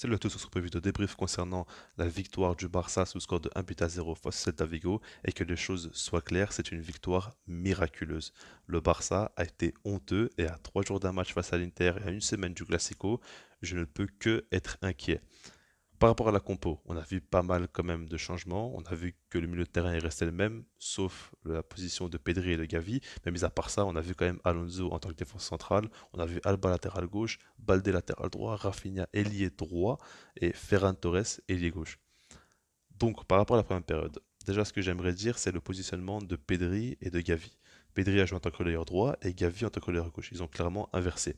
Salut à tous, on se retrouve pour une vidéo débrief concernant la victoire du Barça sous score de 1-0 face à Celta Vigo. Et que les choses soient claires, c'est une victoire miraculeuse. Le Barça a été honteux et à 3 jours d'un match face à l'Inter et à une semaine du Classico, je ne peux que être inquiet. Par rapport à la compo, on a vu pas mal quand même de changements. On a vu que le milieu de terrain est resté le même, sauf la position de Pedri et de Gavi. Mais mis à part ça, on a vu quand même Alonso en tant que défense centrale. On a vu Alba latéral gauche, Balde latéral droit, Rafinha ailier droit et Ferran Torres ailier gauche. Donc par rapport à la première période, déjà ce que j'aimerais dire c'est le positionnement de Pedri et de Gavi. Pedri a joué en tant que relayeur droit et Gavi en tant que relayeur gauche. Ils ont clairement inversé.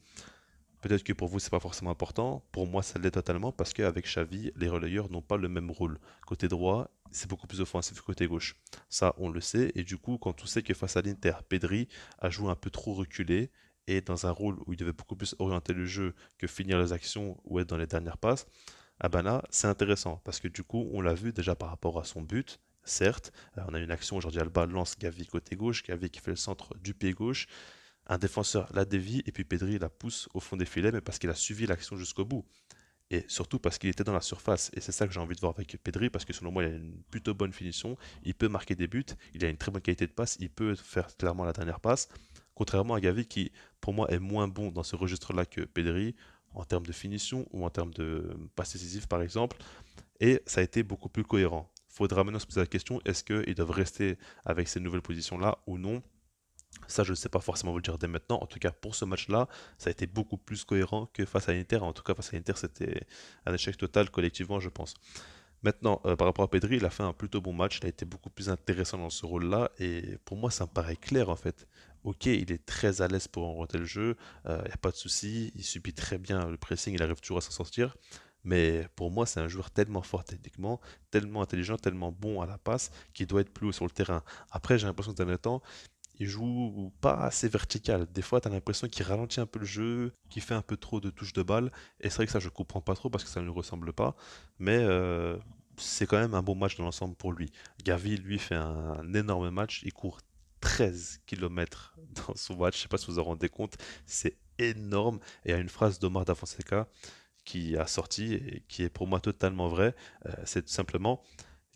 Peut-être que pour vous, c'est pas forcément important. Pour moi, ça l'est totalement parce qu'avec Xavi, les relayeurs n'ont pas le même rôle. Côté droit, c'est beaucoup plus offensif que côté gauche. Ça, on le sait. Et du coup, quand on sait que face à l'Inter, Pedri a joué un peu trop reculé et dans un rôle où il devait beaucoup plus orienter le jeu que finir les actions ou être dans les dernières passes, ah ben là, c'est intéressant parce que du coup, on l'a vu déjà par rapport à son but. Certes, on a une action aujourd'hui, Alba lance Gavi côté gauche, Gavi qui fait le centre du pied gauche, un défenseur la dévie et puis Pedri la pousse au fond des filets, mais parce qu'il a suivi l'action jusqu'au bout. Et surtout parce qu'il était dans la surface. Et c'est ça que j'ai envie de voir avec Pedri, parce que selon moi, il a une plutôt bonne finition, il peut marquer des buts, il a une très bonne qualité de passe, il peut faire clairement la dernière passe. Contrairement à Gavi qui, pour moi, est moins bon dans ce registre-là que Pedri, en termes de finition ou en termes de passe décisive par exemple. Et ça a été beaucoup plus cohérent. Faudra maintenant se poser la question, est-ce qu'ils doivent rester avec ces nouvelles positions-là ou non? Ça, je ne sais pas forcément vous le dire dès maintenant. En tout cas, pour ce match-là, ça a été beaucoup plus cohérent que face à l'Inter. En tout cas, face à l'Inter, c'était un échec total collectivement, je pense. Maintenant, par rapport à Pedri, il a fait un plutôt bon match. Il a été beaucoup plus intéressant dans ce rôle-là. Et pour moi, ça me paraît clair, en fait. Ok, il est très à l'aise pour orienter le jeu. Il n'y a pas de souci. Il subit très bien le pressing. Il arrive toujours à s'en sortir. Mais pour moi, c'est un joueur tellement fort techniquement, tellement intelligent, tellement bon à la passe, qu'il doit être plus haut sur le terrain. Après, j'ai l'impression que dans le temps, il joue pas assez vertical. Des fois, tu as l'impression qu'il ralentit un peu le jeu, qu'il fait un peu trop de touches de balle. Et c'est vrai que ça, je comprends pas trop parce que ça ne lui ressemble pas. Mais c'est quand même un bon match dans l'ensemble pour lui. Gavi, lui, fait un énorme match. Il court 13 kilomètres dans son match. Je sais pas si vous vous en rendez compte. C'est énorme. Et il y a une phrase d'Omar Da Fonseca qui a sorti et qui est pour moi totalement vraie. C'est tout simplement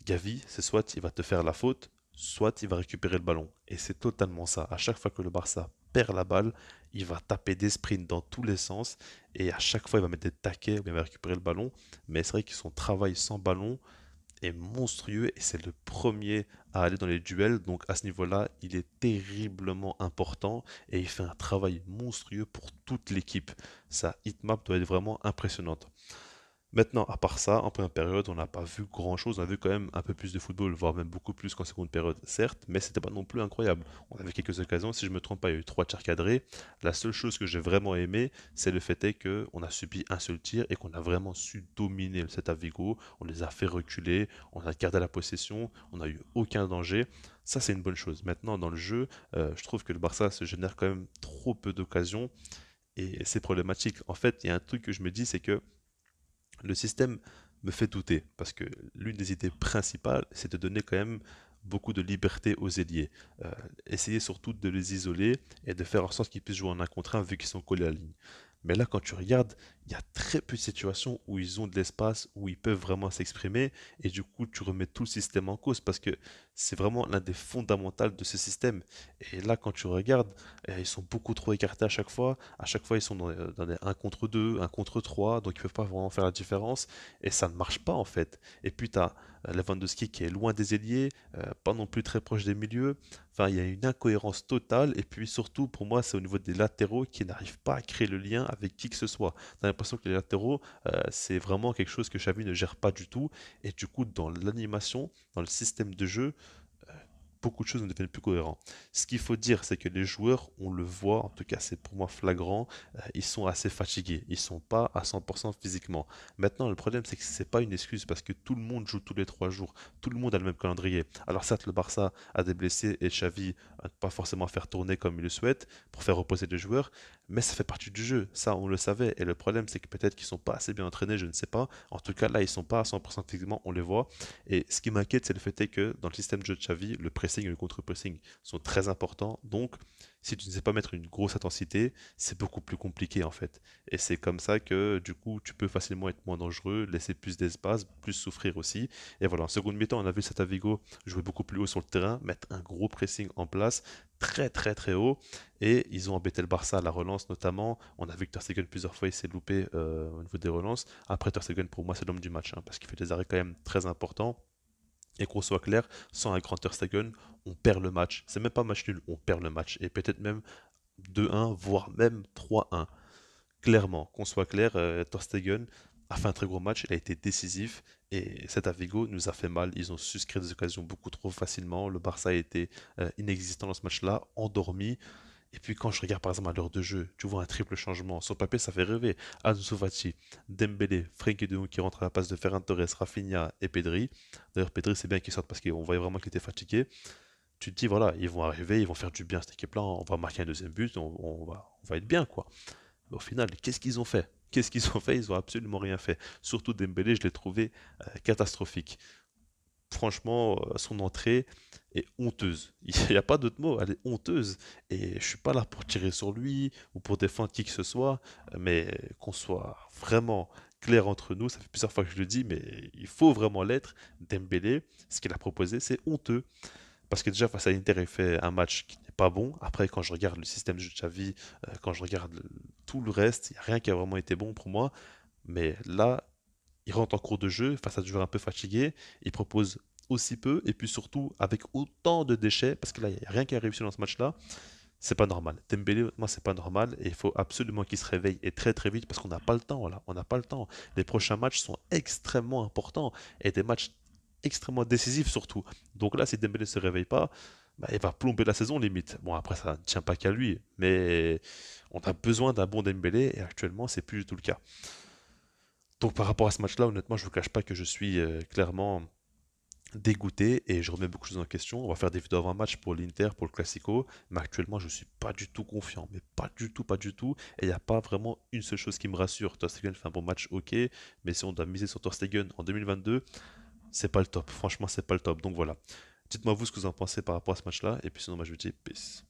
Gavi, c'est soit il va te faire la faute, soit il va récupérer le ballon. Et c'est totalement ça. À chaque fois que le Barça perd la balle, il va taper des sprints dans tous les sens et à chaque fois il va mettre des taquets ou il va récupérer le ballon. Mais c'est vrai que son travail sans ballon est monstrueux et c'est le premier à aller dans les duels. Donc à ce niveau-là, il est terriblement important et il fait un travail monstrueux pour toute l'équipe. Sa hitmap doit être vraiment impressionnante. Maintenant, à part ça, en première période, on n'a pas vu grand-chose. On a vu quand même un peu plus de football, voire même beaucoup plus qu'en seconde période, certes, mais c'était pas non plus incroyable. On avait quelques occasions, si je me trompe pas, il y a eu trois tirs cadrés. La seule chose que j'ai vraiment aimé, c'est le fait est que on a subi un seul tir et qu'on a vraiment su dominer le Celta Vigo. On les a fait reculer, on a gardé la possession, on n'a eu aucun danger. Ça, c'est une bonne chose. Maintenant, dans le jeu, je trouve que le Barça se génère quand même trop peu d'occasions et c'est problématique. En fait, il y a un truc que je me dis, c'est que le système me fait douter parce que l'une des idées principales, c'est de donner quand même beaucoup de liberté aux ailiers. Euh, Essayer surtout de les isoler et de faire en sorte qu'ils puissent jouer en un contre un vu qu'ils sont collés à la ligne. Mais là, quand tu regardes, il y a très peu de situations où ils ont de l'espace, où ils peuvent vraiment s'exprimer, et du coup, tu remets tout le système en cause parce que c'est vraiment l'un des fondamentaux de ce système. Et là, quand tu regardes, ils sont beaucoup trop écartés à chaque fois ils sont dans des 1 contre 2, 1 contre 3, donc ils peuvent pas vraiment faire la différence, et ça ne marche pas en fait. Et puis tu as Lewandowski qui est loin des ailiers, pas non plus très proche des milieux, enfin il y a une incohérence totale, et puis surtout pour moi c'est au niveau des latéraux qui n'arrivent pas à créer le lien avec qui que ce soit. T'as l'impression que les latéraux, c'est vraiment quelque chose que Xavi ne gère pas du tout, et du coup dans l'animation, dans le système de jeu, beaucoup de choses ne deviennent plus cohérentes. Ce qu'il faut dire, c'est que les joueurs, on le voit, en tout cas c'est pour moi flagrant, ils sont assez fatigués, ils sont pas à 100% physiquement. Maintenant, le problème, c'est que c'est pas une excuse parce que tout le monde joue tous les 3 jours, tout le monde a le même calendrier. Alors certes, le Barça a des blessés et Xavi ne pas forcément faire tourner comme il le souhaite pour faire reposer les joueurs, mais ça fait partie du jeu, ça on le savait. Et le problème, c'est que peut-être qu'ils sont pas assez bien entraînés, je ne sais pas. En tout cas, là, ils sont pas à 100% physiquement, on les voit. Et ce qui m'inquiète, c'est le fait est que dans le système de jeu de Xavi, le pressing et le contre-pressing sont très importants. Donc, Si tu ne sais pas mettre une grosse intensité, c'est beaucoup plus compliqué en fait. Et c'est comme ça que du coup, tu peux facilement être moins dangereux, laisser plus d'espace, plus souffrir aussi. Et voilà, en seconde mi-temps, on a vu Celta Vigo jouer beaucoup plus haut sur le terrain, mettre un gros pressing en place, très très très haut. Et ils ont embêté le Barça à la relance notamment. On a vu que Ter Stegen plusieurs fois il s'est loupé au niveau des relances. Après Ter Stegen pour moi c'est l'homme du match hein, parce qu'il fait des arrêts quand même très importants. Et qu'on soit clair, sans un grand Ter Stegen, on perd le match. C'est même pas match nul, on perd le match. Et peut-être même 2-1, voire même 3-1. Clairement, qu'on soit clair, Ter Stegen a fait un très gros match, il a été décisif et cet Vigo nous a fait mal. Ils ont su se créer des occasions beaucoup trop facilement. Le Barça a été inexistant dans ce match-là, endormi. Et puis quand je regarde par exemple à l'heure de jeu, tu vois un triple changement. Sur papier, ça fait rêver. Ansu Fati, Dembélé, Frenkie de Jong qui rentre à la place de Ferran Torres, Rafinha et Pedri. D'ailleurs, Pedri, c'est bien qu'il sorte parce qu'on voyait vraiment qu'il était fatigué. Tu te dis, voilà, ils vont arriver, ils vont faire du bien à cette équipe-là. On va marquer un deuxième but, on va être bien, quoi. Mais au final, qu'est-ce qu'ils ont fait? Qu'est-ce qu'ils ont fait? Ils ont absolument rien fait. Surtout Dembélé, je l'ai trouvé catastrophique. Franchement, son entrée est honteuse. Il n'y a pas d'autre mot, elle est honteuse. Et je suis pas là pour tirer sur lui ou pour défendre qui que ce soit, mais qu'on soit vraiment clair entre nous, ça fait plusieurs fois que je le dis, mais il faut vraiment l'être. Dembélé, ce qu'il a proposé, c'est honteux. Parce que déjà, face à l'Inter, il fait un match qui n'est pas bon. Après, quand je regarde le système de Xavi, quand je regarde tout le reste, il n'y a rien qui a vraiment été bon pour moi. Mais là, il rentre en cours de jeu face à des joueurs un peu fatigués. Il propose aussi peu. Et puis surtout, avec autant de déchets, parce que là, il n'y a rien qui a réussi dans ce match-là. C'est pas normal. Dembélé, moi, c'est pas normal. Et il faut absolument qu'il se réveille et très très vite parce qu'on n'a pas le temps là. On n'a pas le temps. Les prochains matchs sont extrêmement importants et des matchs extrêmement décisifs surtout. Donc là, si Dembélé se réveille pas, bah, il va plomber la saison limite. Bon, après, ça ne tient pas qu'à lui, mais on a besoin d'un bon Dembélé et actuellement, c'est plus du tout le cas. Donc par rapport à ce match-là, honnêtement, je ne vous cache pas que je suis clairement dégoûté et je remets beaucoup de choses en question. On va faire des vidéos avant match pour l'Inter, pour le Classico, mais actuellement je suis pas du tout confiant, mais pas du tout, pas du tout. Et il n'y a pas vraiment une seule chose qui me rassure. Ter Stegen fait un bon match, ok, mais si on doit miser sur Ter Stegen en 2022, c'est pas le top. Franchement, c'est pas le top. Donc voilà. Dites-moi vous ce que vous en pensez par rapport à ce match-là, et puis sinon moi je vous dis peace.